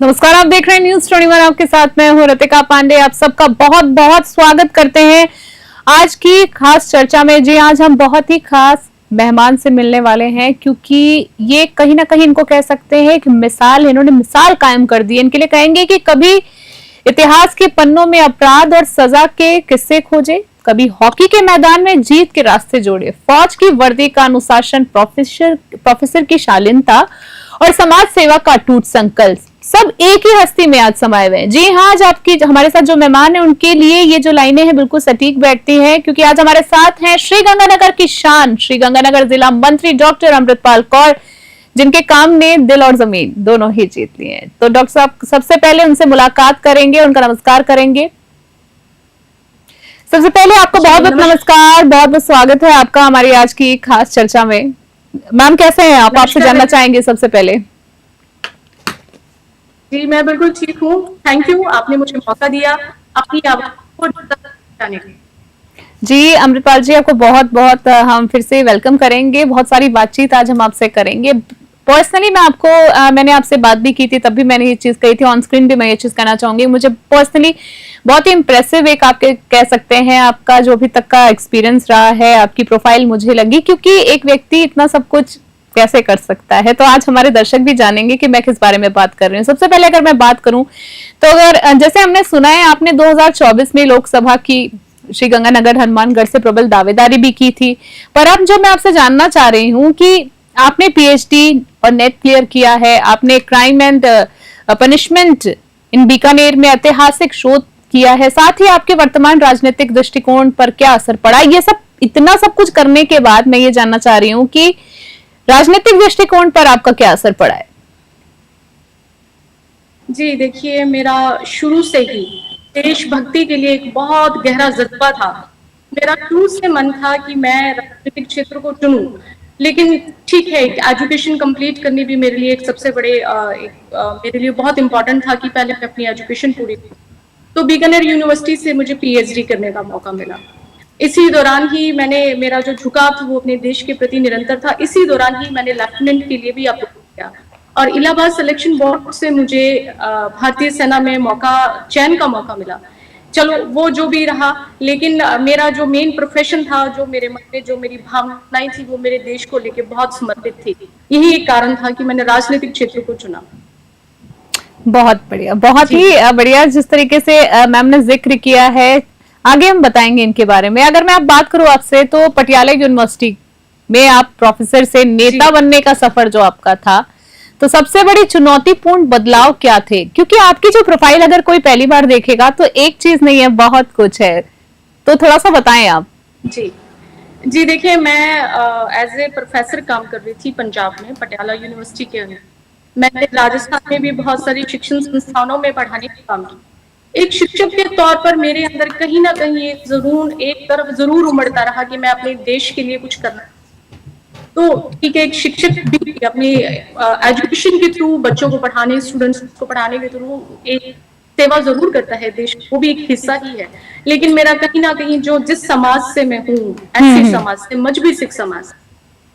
नमस्कार, आप देख रहे हैं न्यूज 21। आपके साथ मैं हूं रितिका पांडे। आप सबका बहुत बहुत स्वागत करते हैं आज की खास चर्चा में। जी, आज हम बहुत ही खास मेहमान से मिलने वाले हैं, क्योंकि ये कहीं ना कहीं इनको कह सकते हैं एक मिसाल है। इन्होंने मिसाल कायम कर दी है। इनके लिए कहेंगे कि कभी इतिहास के पन्नों में अपराध और सजा के किस्से खोजे, कभी हॉकी के मैदान में जीत के रास्ते जोड़े, फौज की वर्दी का अनुशासन, प्रोफेसर की शालीनता और समाज सेवा का अटूट संकल्प, सब एक ही हस्ती में आज समाये हुए हैं। जी हाँ, आज आपकी हमारे साथ जो मेहमान है उनके लिए ये जो लाइनें हैं बिल्कुल सटीक बैठती हैं, क्योंकि आज हमारे साथ हैं श्रीगंगानगर की शान, श्रीगंगानगर जिला मंत्री डॉक्टर अमृतपाल कौर, जिनके काम ने दिल और जमीन दोनों ही जीत लिए हैं। तो डॉक्टर साहब, सबसे पहले उनसे मुलाकात करेंगे, उनका नमस्कार करेंगे। सबसे पहले आपको बहुत बहुत नमस्कार, बहुत बहुत स्वागत है आपका हमारी आज की खास चर्चा में। मैम, कैसे हैं आप? आपसे जानना चाहेंगे सबसे पहले। जी, मैं बिल्कुल ठीक हूँ। थैंक यू, आपने मुझे मौका दिया अपनी आवाज को जाने के लिए। जी अमृतपाल जी, आपको बहुत बहुत हम फिर से वेलकम करेंगे। बहुत सारी बातचीत आज हम आपसे करेंगे। पर्सनली मैंने आपसे बात भी की थी, तब भी मैंने ये चीज कही थी, ऑन स्क्रीन भी मैं ये चीज कहना चाहूंगी। मुझे पर्सनली बहुत ही इंप्रेसिव एक आपके कह सकते हैं आपका जो अभी तक का एक्सपीरियंस रहा है, आपकी प्रोफाइल मुझे लगी, क्योंकि एक व्यक्ति इतना सब कुछ कैसे कर सकता है। तो आज हमारे दर्शक भी जानेंगे कि मैं किस बारे में बात कर रही हूँ। सबसे पहले अगर मैं बात करूं तो अगर जैसे हमने सुना है, आपने 2024 में लोकसभा की श्रीगंगानगर हनुमानगढ़ से प्रबल दावेदारी भी की थी। पर अब जो मैं आपसे जानना चाह रही हूँ कि आपने पीएचडी और नेट क्लियर किया है, आपने क्राइम एंड पनिशमेंट इन बीकानेर में ऐतिहासिक शोध किया है, साथ ही आपके वर्तमान राजनीतिक दृष्टिकोण पर क्या असर पड़ा, ये सब इतना सब कुछ करने के बाद मैं ये जानना चाह रही हूँ कि राजनीतिक दृष्टिकोण पर आपका क्या असर पड़ा है? जी देखिए, मेरा शुरू से ही देशभक्ति के लिए एक बहुत गहरा जज्बा था। मेरा शुरू से मन था कि मैं राजनीतिक क्षेत्र को चुनूं, लेकिन ठीक है, एजुकेशन कंप्लीट करनी भी मेरे लिए एक सबसे बड़े मेरे लिए बहुत इंपॉर्टेंट था कि पहले मैं अपनी एजुकेशन पूरी करूं। तो बीकानेर यूनिवर्सिटी से मुझे पीएचडी करने का मौका मिला। इसी दौरान ही मेरा जो झुकाव था वो अपने देश के प्रति निरंतर था। इसी दौरान ही मैंने लेफ्टिनेंट के लिए भी अप्लाई किया और इलाहाबाद सिलेक्शन बोर्ड से मुझे भारतीय सेना में चयन का मौका मिला। चलो, वो जो भी रहा, लेकिन मेरा जो मेन प्रोफेशन था, जो मेरे मन में जो मेरी भावनाएं थी, वो मेरे देश को लेके बहुत समर्पित थी। यही एक कारण था कि मैंने राजनीतिक क्षेत्र को चुना। बहुत बढ़िया, बहुत ही बढ़िया। जिस तरीके से मैम ने जिक्र किया है, आगे हम बताएंगे इनके बारे में। अगर मैं आप बात करूं आपसे, तो पटियाला यूनिवर्सिटी में आप प्रोफेसर से नेता बनने का सफर जो आपका था, तो सबसे बड़ी चुनौतीपूर्ण बदलाव क्या थे? क्योंकि आपकी जो प्रोफाइल अगर कोई पहली बार देखेगा तो एक चीज नहीं है, बहुत कुछ है, तो थोड़ा सा बताएं आप। जी देखिए, मैं एज ए प्रोफेसर काम कर रही थी पंजाब में, पटियाला यूनिवर्सिटी के अंदर। मैंने राजस्थान में भी बहुत सारी शिक्षण संस्थानों में पढ़ाने का काम किया। एक शिक्षक के तौर पर मेरे अंदर कहीं ना कहीं एक तरफ जरूर उमड़ता रहा कि मैं अपने देश के लिए कुछ करना। तो ठीक है, एक शिक्षक भी अपनी एजुकेशन के थ्रू बच्चों को पढ़ाने, स्टूडेंट्स को पढ़ाने के थ्रू एक सेवा जरूर करता है देश, वो भी एक हिस्सा ही है। लेकिन मेरा कहीं ना कहीं जिस समाज से मैं हूँ, ऐसे समाज से, मजहबी सिख समाज,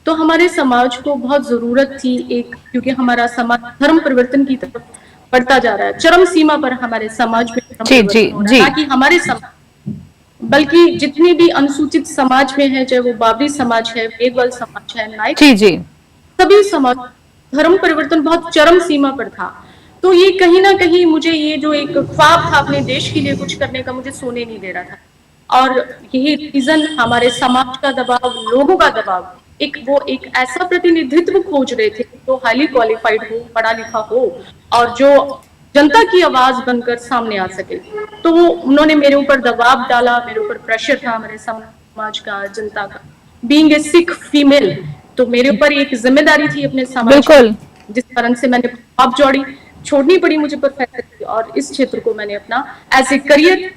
तो हमारे समाज को बहुत जरूरत थी एक, क्योंकि हमारा समाज धर्म परिवर्तन की तरफ बढ़ता जा रहा है। चरम सीमा पर हमारे समाज में धर्म परिवर्तन हो रहा है, ताकि हमारे समाज बल्कि जितनी भी अनुसूचित समाज में है, चाहे वो बाबरी समाज है, बेगवल समाज है, नाइक, सभी समाज धर्म परिवर्तन बहुत चरम सीमा पर था। तो ये कहीं ना कहीं मुझे ये जो एक ख्वाब था अपने देश के लिए कुछ करने का, मुझे सोने नहीं दे रहा था। और यही रीजन, हमारे समाज का दबाव, लोगों का दबाव, वो एक ऐसा प्रतिनिधित्व खोज रहे थे जो हाईली क्वालिफाइड हो, पढ़ा लिखा हो और जो जनता की आवाज बनकर सामने आ सके। तो उन्होंने मेरे ऊपर दबाव डाला, मेरे ऊपर प्रेशर था हमारे समाज का, जनता का। बीइंग ए सिख फीमेल, तो मेरे ऊपर एक जिम्मेदारी थी अपने समाज की, जिस कारण से मैंने जॉब छोड़नी पड़ी मुझे प्रोफेसर की, और इस क्षेत्र को मैंने अपना एज ए करियर,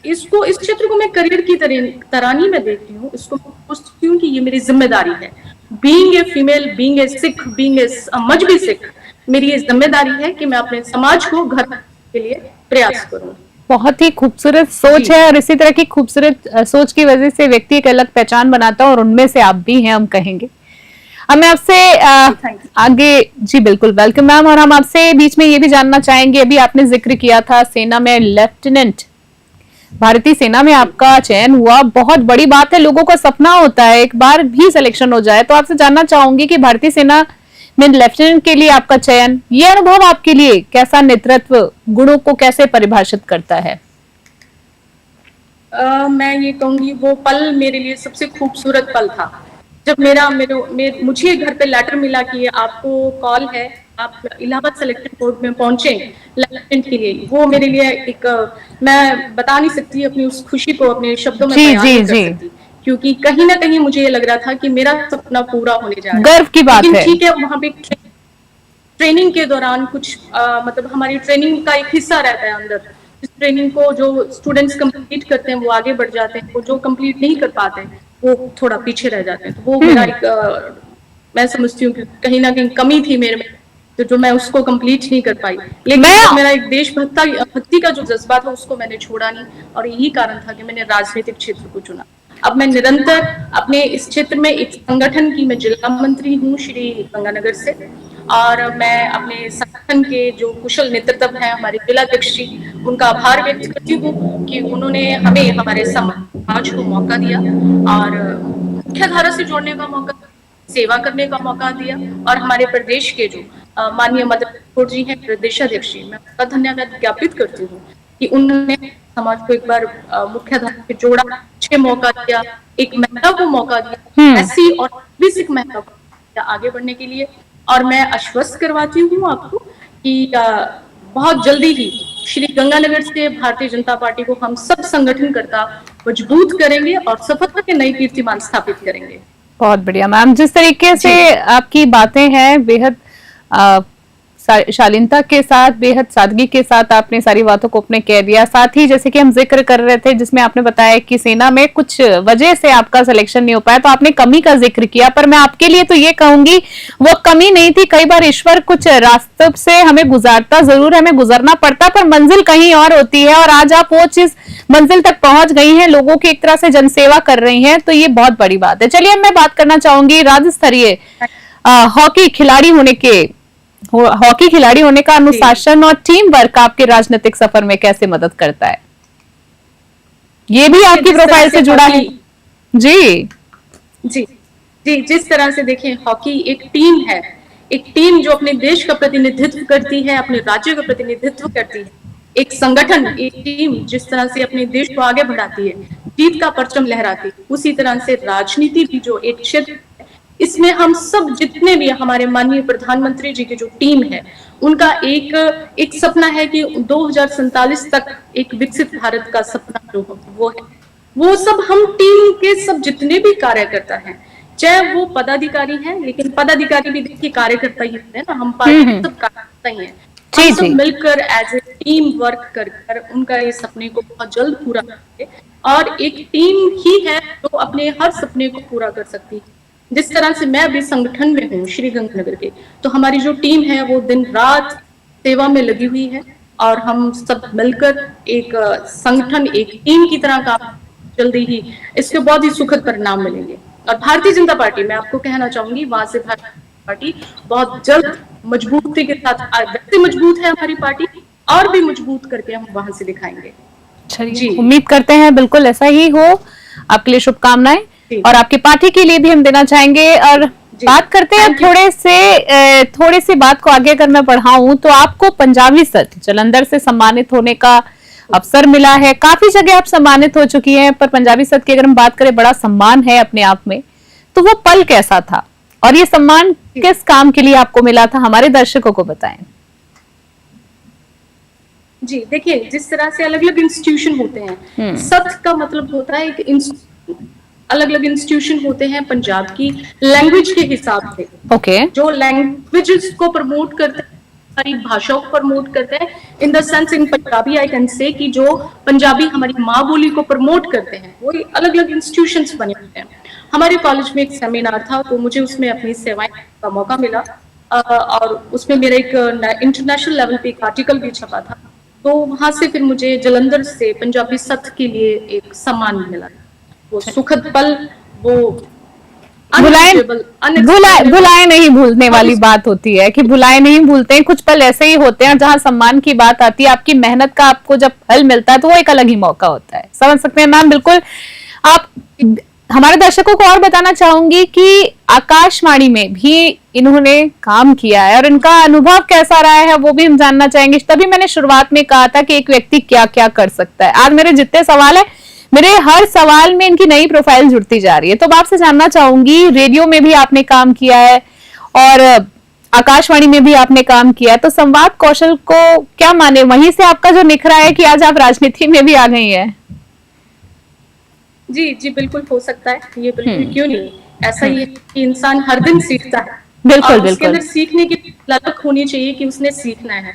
इस क्षेत्र को मैं करियर की तरह नहीं मैं देखती हूँ, इसको सोचती हूँ कि ये मेरी जिम्मेदारी है। Being a female, being a Sikh, being a मजहबी सिख, मेरी ये जिम्मेदारी है कि मैं अपने समाज को घर के लिए प्रयास करूं। बहुत ही खूबसूरत सोच है, और इसी तरह की खूबसूरत सोच की वजह से व्यक्ति एक अलग पहचान बनाता है, और उनमें से आप भी हैं, हम कहेंगे। अब मैं आपसे थैंक यू। आगे जी बिल्कुल वेलकम मैम। और हम आपसे बीच में ये भी जानना चाहेंगे, अभी आपने जिक्र किया था सेना में लेफ्टिनेंट, भारतीय सेना में जी आपका चयन हुआ, बहुत बड़ी बात है। लोगों का सपना होता है एक बार भी सिलेक्शन हो जाए। तो आपसे जानना चाहूंगी कि भारतीय सेना में लेफ्टिनेंट के लिए आपका चयन, ये अनुभव आपके लिए कैसा, नेतृत्व गुणों को कैसे परिभाषित करता है? मैं ये कहूंगी वो पल मेरे लिए सबसे खूबसूरत पल था, जब मुझे घर पे लेटर मिला कि आपको कॉल है, आप इलाहाबाद सिलेक्शन बोर्ड में पहुंचे लेफ्टिनेंट के लिए। वो मेरे लिए एक मैं बता नहीं सकती, अपनी उस खुशी को अपने शब्दों में जी बयान जी नहीं कर जी, सकती, क्योंकि कहीं ना कहीं मुझे ये लग रहा था कि मेरा सपना पूरा होने जा रहा है। गर्व की बात लेकिन है। ठीक है, वहां पे ट्रेनिंग के दौरान कुछ मतलब हमारी ट्रेनिंग का एक हिस्सा रहता है अंदर, इस ट्रेनिंग को जो स्टूडेंट्स कंप्लीट करते हैं वो आगे बढ़ जाते हैं, वो जो कंप्लीट नहीं कर पाते हैं वो थोड़ा पीछे रह जाते हैं। तो वो मेरा एक मैं समझती हूँ कि कहीं ना कहीं कमी थी मेरे में, तो जो मैं उसको कंप्लीट नहीं कर पाई। लेकिन जो मैं मेरा एक भक्ति का जो जज्बा था उसको मैंने छोड़ा नहीं, और यही कारण था कि मैंने राजनीतिक क्षेत्र को चुना। अब मैं निरंतर अपने इस क्षेत्र में एक संगठन की मैं जिला मंत्री हूँ श्री गंगानगर से, और मैं अपने संगठन के जो कुशल नेतृत्व हैं हमारे जिलाध्यक्ष जी, उनका आभार व्यक्त करती हूँ कि उन्होंने हमें हमारे समाज को मौका दिया और मुख्य धारा से जोड़ने का मौका, सेवा करने का मौका दिया। और हमारे प्रदेश के जो माननीय मदन ठाकुर जी हैं प्रदेशाध्यक्ष जी, मैं उनका धन्यवाद ज्ञापित करती हूँ कि उन्होंने समाज को एक बार मुख्य धारा से जोड़ा, अच्छे मौका दिया, एक महिला को मौका दिया, ऐसी और बेसिक महिला को आगे बढ़ने के लिए। और मैं आश्वस्त करवाती हूँ आपको कि बहुत जल्दी ही श्री गंगानगर से भारतीय जनता पार्टी को हम सब संगठनकर्ता मजबूत करेंगे और सफलता के नई कीर्तिमान स्थापित करेंगे। बहुत बढ़िया मैम, जिस तरीके से जी आपकी बातें हैं, बेहद अ, शालीनता के साथ, बेहद सादगी के साथ आपने सारी बातों को अपने कह दिया। साथ ही जैसे कि हम जिक्र कर रहे थे जिसमें आपने बताया कि सेना में कुछ वजह से आपका सिलेक्शन नहीं हो पाया, तो आपने कमी का जिक्र किया, पर मैं आपके लिए तो ये कहूंगी वो कमी नहीं थी। कई बार ईश्वर कुछ रास्तों से हमें गुजारता जरूर है, हमें गुजरना पड़ता, पर मंजिल कहीं और होती है। और आज आप वो चीज मंजिल तक पहुंच गई हैं, लोगों की एक तरह से जनसेवा कर रही हैं, तो ये बहुत बड़ी बात है। चलिए अब मैं बात करना चाहूंगी राज्य स्तरीय हॉकी खिलाड़ी होने का अनुशासन और टीम वर्क आपके राजनीतिक सफर में कैसे मदद करता है? ये भी आपकी प्रोफाइल से जुड़ा है। जी जी जी, जिस तरह से देखें हॉकी एक टीम है, एक टीम जो अपने देश का प्रतिनिधित्व करती है, अपने राज्य का प्रतिनिधित्व करती है, एक संगठन, एक टीम जिस तरह से अपने देश को आगे बढ़ाती है, जीत का परचम लहराती है, उसी तरह से राजनीति भी जो एक क्षेत्र है, इसमें हम सब जितने भी हमारे माननीय प्रधानमंत्री जी की जो टीम है, उनका एक सपना है कि 2047 तक एक विकसित भारत का सपना जो वो है, वो सब हम टीम के सब जितने भी कार्यकर्ता हैं, चाहे वो पदाधिकारी हैं, लेकिन पदाधिकारी भी देखिए कार्यकर्ता ही होते हैं ना, हम पार्टी के सब कार्यकर्ता ही हैं, हम सब मिलकर एज ए टीम वर्क कर उनका ये सपने को बहुत जल्द पूरा करेंगे। और एक टीम ही है जो अपने हर सपने को पूरा कर सकती है। जिस तरह से मैं अभी संगठन में हूँ श्री गंगानगर के, तो हमारी जो टीम है वो दिन रात सेवा में लगी हुई है, और हम सब मिलकर एक संगठन, एक टीम की तरह काम, जल्दी ही इसके बहुत ही सुखद परिणाम मिलेंगे। और भारतीय जनता पार्टी, मैं आपको कहना चाहूंगी, वहां से भारतीय जनता पार्टी बहुत जल्द मजबूती के साथ, वैसे मजबूत है हमारी पार्टी, और भी मजबूत करके हम वहां से दिखाएंगे। चलिए उम्मीद करते हैं बिल्कुल ऐसा ही हो। आपके लिए शुभकामनाएं, और आपकी पार्टी के लिए भी हम देना चाहेंगे। और बात करते हैं थोड़े से बात को आगे अगर मैं बढ़ाऊं, तो आपको पंजाबी सत जालंधर से सम्मानित होने का अवसर मिला है। काफी जगह आप सम्मानित हो चुकी हैं, पर पंजाबी सत की अगर हम बात करें, बड़ा सम्मान है अपने आप में। तो वो पल कैसा था, और ये सम्मान किस काम के लिए आपको मिला था, हमारे दर्शकों को बताएं। जी देखिए, जिस तरह से अलग अलग इंस्टीट्यूशन होते हैं, सत का मतलब होता है एक अलग अलग इंस्टीट्यूशन होते हैं पंजाब की लैंग्वेज के हिसाब से, जो लैंग्वेजेस को प्रमोट करते हैं, हमारी भाषाओं को प्रमोट करते हैं। In the sense in Punjabi I can say कि जो पंजाबी हमारी माँ बोली को प्रमोट करते हैं, वो अलग अलग इंस्टीट्यूशंस बने होते हैं। हमारे कॉलेज में एक सेमिनार था, तो मुझे उसमें अपनी सेवाएं का मौका मिला, और उसमें मेरा एक इंटरनेशनल लेवल पे एक आर्टिकल भी छपा था। तो वहां से फिर मुझे जालंधर से पंजाबी सत के लिए एक सम्मान मिला। वो सुखद पल वो अनरिचेबल, भुलाए नहीं भूलने वाली बात होती है कि भुलाए नहीं भूलते हैं। कुछ पल ऐसे ही होते हैं जहां सम्मान की बात आती है, आपकी मेहनत का आपको जब फल मिलता है तो वो एक अलग ही मौका होता है। समझ सकते हैं मैम, बिल्कुल। आप हमारे दर्शकों को और बताना चाहूंगी कि आकाशवाणी में भी इन्होंने काम किया है और इनका अनुभव कैसा रहा है वो भी हम जानना चाहेंगे। तभी मैंने शुरुआत में कहा था कि एक व्यक्ति क्या क्या कर सकता है। आज मेरे जितने सवाल है, मेरे हर सवाल में इनकी नई प्रोफाइल जुड़ती जा रही है। तो मैं आपसे जानना चाहूंगी, रेडियो में भी आपने काम किया है और आकाशवाणी में भी आपने काम किया है, तो संवाद कौशल को क्या माने, वहीं से आपका जो निखरा है कि आज आप राजनीति में भी आ गई हैं? जी जी, बिल्कुल हो सकता है, ये बिल्कुल क्यों नहीं। ऐसा ही है कि इंसान हर दिन सीखता है, बिल्कुल और उसके बिल्कुल। अंदर सीखने की ललक होनी चाहिए कि उसने सीखना है।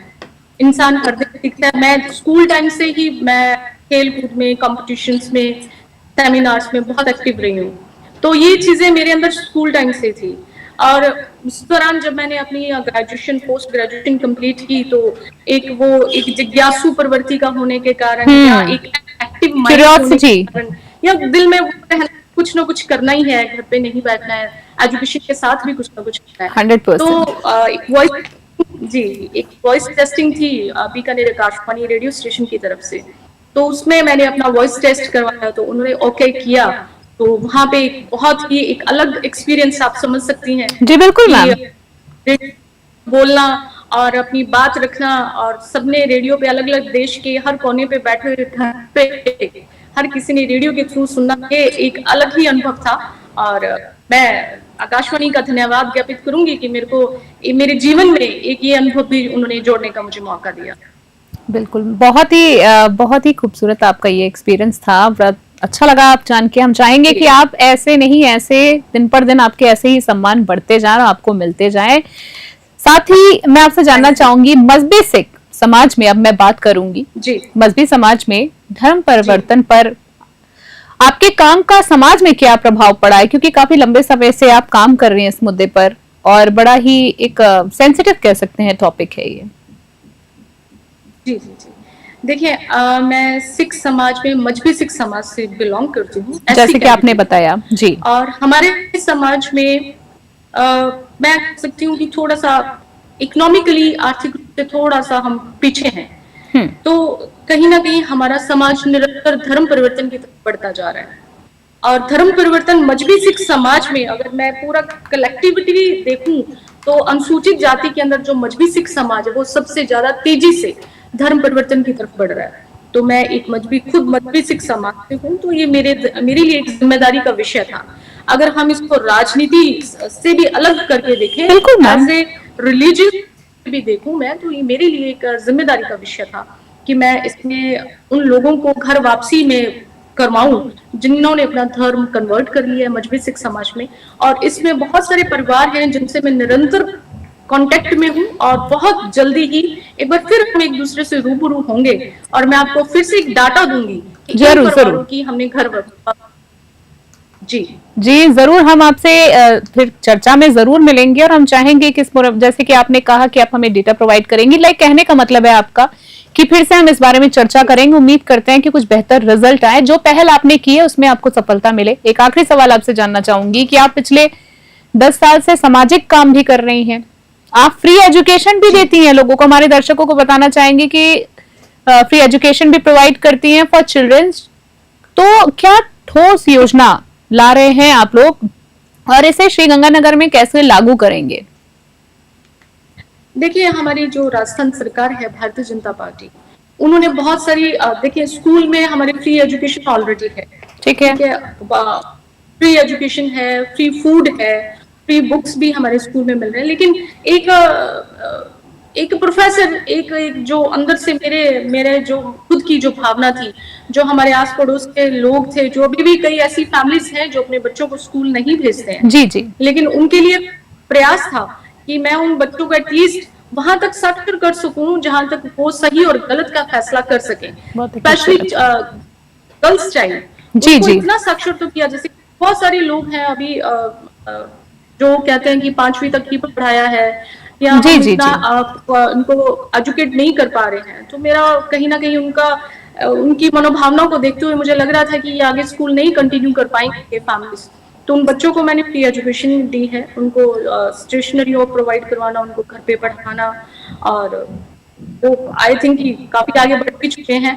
इंसान हर दिन सीखता है। मैं स्कूल टाइम से ही मैं खेल कूद में, कॉम्पिटिशन्स में, सेमिनार्स में बहुत एक्टिव रही हूँ। तो ये चीजें मेरे अंदर स्कूल टाइम से थी। और उस दौरान जब मैंने अपनी ग्रेजुएशन, पोस्ट ग्रेजुएशन कंप्लीट की, तो एक जिज्ञासु प्रवृत्ति का होने के कारण, या एक एक्टिव माइंड होने के कारण, या दिल में वो रहना, कुछ ना कुछ करना ही है, घर पे नहीं बैठना है, एजुकेशन के साथ भी कुछ ना कुछ करना है। 100%। तो एक वॉइस टेस्टिंग थी बीकानेर आकाशवाणी रेडियो स्टेशन की तरफ से। तो उसमें मैंने अपना वॉइस टेस्ट करवाया, तो उन्होंने ओके किया। तो वहां पे बहुत ही एक अलग एक्सपीरियंस आप समझ सकती हैं। जी बिल्कुल मैम। बोलना और अपनी बात रखना, और सबने रेडियो पे, अलग अलग देश के हर कोने पे बैठे हुए घर पे हर किसी ने रेडियो के थ्रू सुनना, ये एक अलग ही अनुभव था। और मैं आकाशवाणी का धन्यवाद ज्ञापित करूंगी कि मेरे को मेरे जीवन में एक ये अनुभव भी उन्होंने जोड़ने का मुझे मौका दिया। बिल्कुल, बहुत ही खूबसूरत आपका ये एक्सपीरियंस था। अच्छा लगा आप जान के। हम चाहेंगे कि आप ऐसे नहीं, ऐसे दिन पर दिन आपके ऐसे ही सम्मान बढ़ते जाएं और आपको मिलते जाएं। साथ ही मैं आपसे जानना चाहूंगी, मजहबी सिख समाज में अब मैं बात करूंगी जी, मजहबी समाज में धर्म परिवर्तन पर आपके काम का समाज में क्या प्रभाव पड़ा है, क्योंकि काफी लंबे समय से आप काम कर रही हैं इस मुद्दे पर और बड़ा ही एक सेंसिटिव कह सकते हैं टॉपिक है ये। जी जी जी, देखिए मैं सिख समाज में, मजहबी सिख समाज से बिलोंग करती हूँ, जैसे कि आपने बताया जी। और हमारे समाज में मैं कह सकती हूँ कि थोड़ा सा इकोनॉमिकली, आर्थिक रूप से थोड़ा सा हम पीछे हैं। तो कहीं ना कहीं हमारा समाज निरंतर धर्म परिवर्तन की तरफ बढ़ता जा रहा है। और धर्म परिवर्तन मजहबी सिख समाज में, अगर मैं पूरा कलेक्टिविटी देखूं, तो अनुसूचित जाति के अंदर जो मजहबी सिख समाज है, वो सबसे ज्यादा तेजी से धर्म परिवर्तन की तरफ बढ़ रहा है। तो मैं एक खुद मजहबी सिख समाज से हूँ, तो ये मेरे लिए एक जिम्मेदारी का विषय था। अगर हम इसको राजनीति से भी अलग करके देखें, एज ए रिलीजन भी देखूं मैं, तो ये मेरे लिए एक जिम्मेदारी का विषय था कि मैं इसमें उन लोगों को घर वापसी में करवाऊं जिन्होंने अपना धर्म कन्वर्ट कर लिया है मजहबी सिख समाज में। और इसमें बहुत सारे परिवार हैं जिनसे मैं निरंतर कांटेक्ट में हूं, और बहुत जल्दी ही एक बार फिर हम एक दूसरे से रूबरू होंगे, और मैं आपको फिर से एक डाटा दूंगी कि जरूर जरूर कि हमने घर जी जी जरूर, हम आपसे फिर चर्चा में जरूर मिलेंगे। और हम चाहेंगे कि जैसे कि आपने कहा कि आप हमें डेटा प्रोवाइड करेंगी, लाइक कहने का मतलब है आपका कि फिर से हम इस बारे में चर्चा करेंगे। उम्मीद करते हैं कि कुछ बेहतर रिजल्ट आए, जो पहल आपने की है उसमें आपको सफलता मिले। एक आखिरी सवाल आपसे जानना चाहूंगी कि आप पिछले 10 साल से सामाजिक काम भी कर रही हैं, आप फ्री एजुकेशन भी देती हैं लोगों को। हमारे दर्शकों को बताना चाहेंगे कि फ्री एजुकेशन भी प्रोवाइड करती हैं फॉर चिल्ड्रंस। तो क्या ठोस योजना ला रहे हैं आप लोग, और इसे श्रीगंगानगर में कैसे लागू करेंगे? देखिए, हमारी जो राजस्थान सरकार है, भारतीय जनता पार्टी, उन्होंने बहुत सारी, देखिए स्कूल में हमारे फ्री एजुकेशन ऑलरेडी है, ठीक है, फ्री एजुकेशन है, फ्री फूड है, फ्री बुक्स भी हमारे स्कूल में मिल रहे हैं। लेकिन एक प्रोफेसर, एक जो अंदर से मेरे जो खुद की जो भावना थी, जो हमारे आस पड़ोस के लोग थे, जो अभी भी कई ऐसी फैमिलीज हैं जो अपने बच्चों को स्कूल नहीं भेजते हैं, जी जी, लेकिन उनके लिए प्रयास था कि मैं उन बच्चों को एटलीस्ट वहां तक साक्षर कर सकूं जहां तक वो सही और गलत का फैसला कर सके। स्पेशली गर्ल्स चाइल्ड, जी जी, इतना साक्षर तो किया। जैसे बहुत सारे लोग हैं अभी जो कहते हैं कि 5वीं तक ही पढ़ाया है, या जी हम जी इतना जी, उनको एजुकेट नहीं कर पा रहे हैं। तो मेरा कहीं ना कहीं उनकी मनोभावनाओं को देखते हुए मुझे लग रहा था कि ये आगे स्कूल नहीं कंटिन्यू कर पाएंगे फैमिलीज। तो उन बच्चों को मैंने फ्री एजुकेशन दी है, उनको स्टेशनरी और प्रोवाइड करवाना, उनको घर पे पढ़ाना, और वो आई थिंक कि काफी आगे बढ़ भी चुके हैं,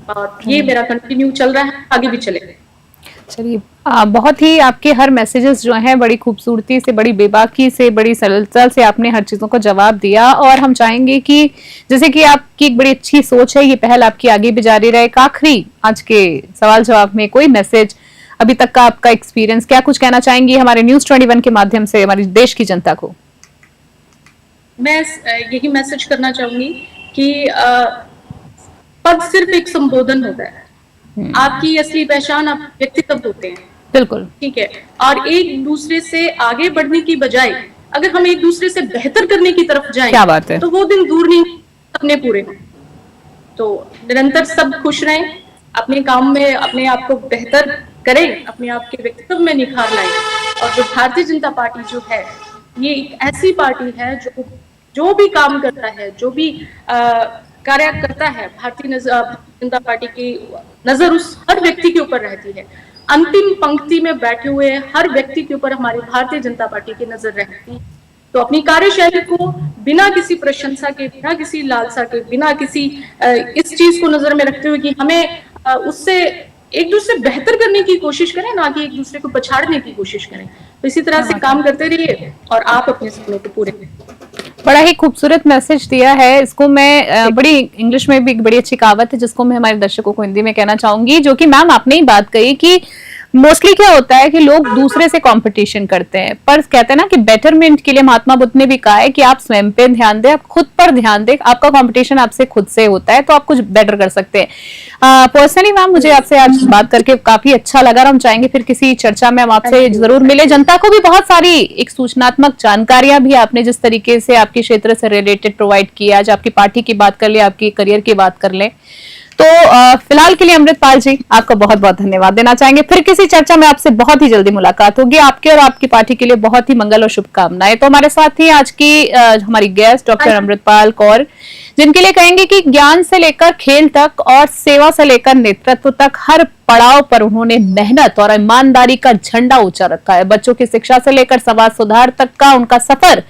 और ये मेरा कंटिन्यू चल रहा है, आगे भी चलेगा। चलिए, बहुत ही आपके हर मैसेजेस जो हैं बड़ी खूबसूरती से, बड़ी बेबाकी से, बड़ी सरलता से आपने हर चीजों का जवाब दिया, और हम चाहेंगे कि जैसे कि आपकी एक बड़ी अच्छी सोच है, ये पहल आपकी आगे भी जारी रहे। एक आखिरी आज के सवाल जवाब में कोई मैसेज, अभी तक का आपका एक्सपीरियंस, क्या कुछ कहना चाहेंगी हमारे न्यूज़ 21 के माध्यम से हमारी देश की जनता को? मैं यही मैसेज करना चाहूंगी कि पद सिर्फ एक संबोधन होता है, आपकी असली पहचान आप व्यक्तित्व होते हैं। बिल्कुल ठीक है, और एक दूसरे से आगे बढ़ने की बजाय अगर हम एक दूसरे से बेहतर करने की तरफ जाएं, क्या बात है, तो वो दिन दूर नहीं, सपने पूरे हों। तो निरंतर सब खुश रहें, अपने काम में अपने आप को बेहतर करें, अपने आप के व्यक्तित्व में निखार लाएं। और जो भारतीय जनता पार्टी जो है, ये एक ऐसी पार्टी है जो भी काम करता है, जो भी कार्य करता है, भारतीय जनता पार्टी की नजर उस हर व्यक्ति के ऊपर रहती है। अंतिम पंक्ति में बैठे हुए हर व्यक्ति के ऊपर हमारी भारतीय जनता पार्टी की नजर रहती है। तो अपनी कार्यशैली को बिना किसी प्रशंसा के, बिना किसी लालसा के, बिना किसी इस चीज को नजर में रखते हुए कि हमें उससे एक दूसरे बेहतर करने की कोशिश करें, ना कि एक दूसरे को पछाड़ने की कोशिश करें। तो इसी तरह से काम करते रहिए और आप अपने सपनों को पूरे करें। बड़ा ही खूबसूरत मैसेज दिया है। इसको मैं बड़ी इंग्लिश में भी एक बड़ी अच्छी कहावत है जिसको मैं हमारे दर्शकों को हिंदी में कहना चाहूंगी, जो कि मैम आपने ही बात कही कि मोस्टली क्या होता है कि लोग दूसरे से कंपटीशन करते हैं, पर कहते हैं ना कि बेटरमेंट के लिए महात्मा बुद्ध ने भी कहा है कि आप स्वयं पे ध्यान दें, आप खुद पर ध्यान दें। आपका कंपटीशन आपसे खुद से होता है, तो आप कुछ बेटर कर सकते हैं। पर्सनली मैम मुझे आपसे आज बात करके काफी अच्छा लगा, और हम चाहेंगे फिर किसी चर्चा में हम आपसे जरूर मिले। जनता को भी बहुत सारी एक सूचनात्मक जानकारियां भी आपने जिस तरीके से आपके क्षेत्र से रिलेटेड प्रोवाइड किया, आज आपकी पार्टी की बात कर ले, आपकी करियर की बात कर ले, तो फिलहाल के लिए अमृतपाल जी आपका बहुत बहुत धन्यवाद देना चाहेंगे। फिर किसी चर्चा में आपसे बहुत ही जल्दी मुलाकात होगी। आपके और आपकी पार्टी के लिए बहुत ही मंगल और शुभकामनाएं। तो हमारे साथ ही आज की हमारी गेस्ट डॉक्टर अमृतपाल कौर, जिनके लिए कहेंगे कि ज्ञान से लेकर खेल तक और सेवा से लेकर नेतृत्व तक हर पड़ाव पर उन्होंने मेहनत और ईमानदारी का झंडा ऊंचा रखा है। बच्चों की शिक्षा से लेकर समाज सुधार तक का उनका सफर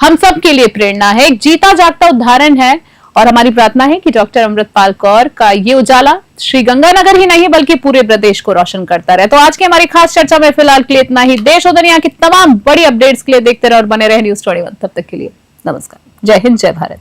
हम सब के लिए प्रेरणा है, एक जीता जागता उदाहरण है। और हमारी प्रार्थना है कि डॉक्टर अमृतपाल कौर का ये उजाला श्री गंगानगर ही नहीं बल्कि पूरे प्रदेश को रोशन करता रहे। तो आज की हमारी खास चर्चा में फिलहाल के लिए इतना ही। देश और दुनिया की तमाम बड़ी अपडेट्स के लिए देखते रहे और बने रहे न्यूज़ 21। तब तक के लिए नमस्कार, जय हिंद, जय भारत।